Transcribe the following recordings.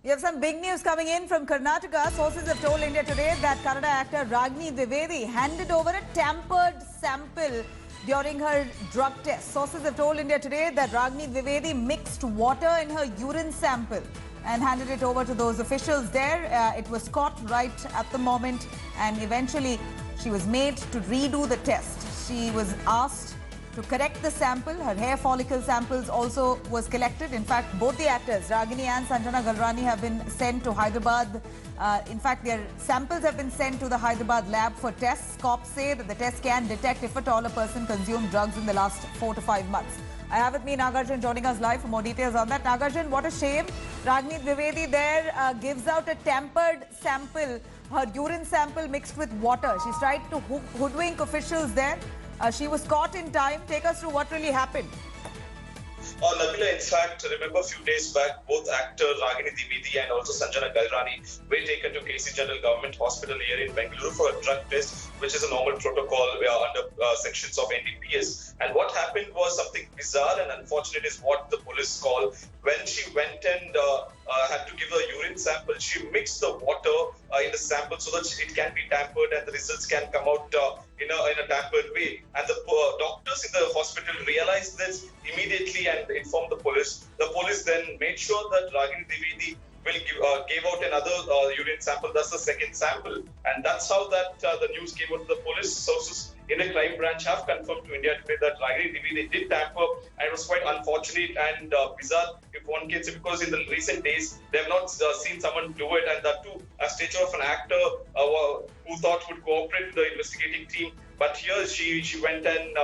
We have some big news coming in from Karnataka. Sources have told India Today that Kannada actor Ragini Dwivedi handed over a tampered sample during her drug test. Sources have told India Today that Ragini Dwivedi mixed water in her urine sample and handed it over to those officials there. It was caught right at the moment, and eventually she was made to redo the test. She was asked to correct the sample. Her hair follicle samples also was collected. In fact, both the actors, Ragini and Sanjana Galrani, have been sent to Hyderabad. In fact, their samples have been sent to the Hyderabad lab for tests. Cops say that the test can detect if at all a person consumed drugs in the last 4 to 5 months. I have with me Nagarjun joining us live for more details on that. Nagarjun, what a shame. Ragini Dwivedi there gives out a tampered sample, her urine sample mixed with water. She's tried to hoodwink officials there. She was caught in time. Take us through what really happened. Nabila, in fact, remember a few days back, both actor Ragini Dwivedi and also Sanjana Galrani were taken to KC General Government Hospital here in Bengaluru for a drug test, which is a normal protocol under sections of NDPS. And what happened was something bizarre and unfortunate is what the police call. When she went and had to give a urine sample, she mixed the water in the sample so that it can be tampered and the results can come out in a tampered way. And the doctors in the hospital realized this immediately and informed the police. The police then made sure that Ragini Dwivedi gave out another urine sample. That's the second sample, and that's how that the news came out to the police. Sources in the crime branch have confirmed to India Today that Ragini Dwivedi did tamper, and it was quite unfortunate and bizarre, if one can say, because in the recent days they have not seen someone do it, and that too a stature of an actor who thought would cooperate with the investigating team. But here she went and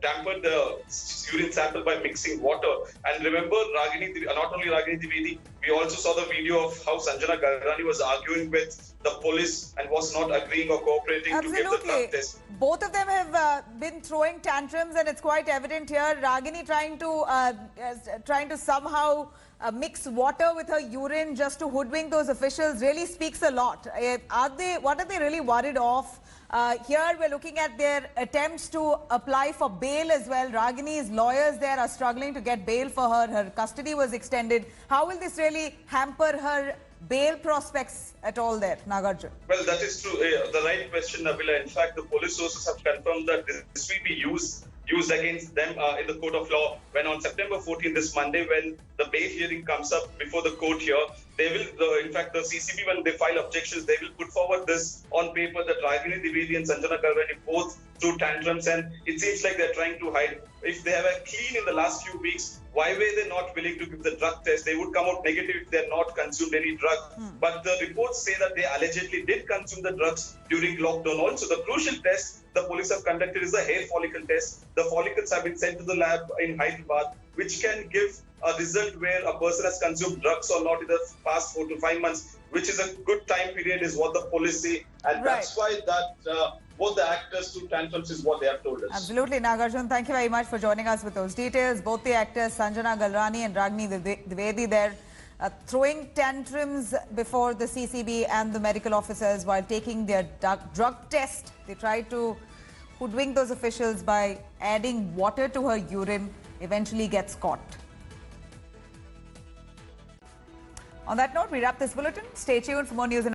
tampered the urine sample by mixing water. And remember, not only Ragini Dwivedi, we also saw the video of how Sanjana Galrani was arguing with the police and was not agreeing or cooperating to give the drug test. Both of them have been throwing tantrums, and it's quite evident here. Ragini trying to somehow mix water with her urine just to hoodwink those officials really speaks a lot. What are they really worried of? Here we're looking at their attempts to apply for bail as well. Ragini's lawyers there are struggling to get bail for her. Her custody was extended. How will this really hamper her bail prospects at all there, Nagarjun? Well, that is true. The right question, Nabila. In fact, the police sources have confirmed that this will be used against them in the court of law when on September 14, this Monday, when the bail hearing comes up before the court here, they will, in fact, the CCB, when they file objections, they will put forward this on paper that Ragini Dwivedi and Sanjana Galrani both threw tantrums, and it seems like they're trying to hide. If they have a clean in the last few weeks, why were they not willing to give the drug test? They would come out negative if they had not consumed any drug. But the reports say that they allegedly did consume the drugs during lockdown. Also, the crucial test the police have conducted is the hair follicle test. The follicles have been sent to the lab in Hyderabad, which can give a result where a person has consumed drugs or not in the past 4 to 5 months, which is a good time period, is what the police say. And that's why that both the actors threw tantrums is what they have told us. Absolutely, Nagarjun. Thank you very much for joining us with those details. Both the actors, Sanjana Galrani and Ragini Dwivedi, there throwing tantrums before the CCB and the medical officers while taking their drug test. They tried to hoodwink those officials by adding water to her urine, eventually gets caught. On that note, we wrap this bulletin. Stay tuned for more news.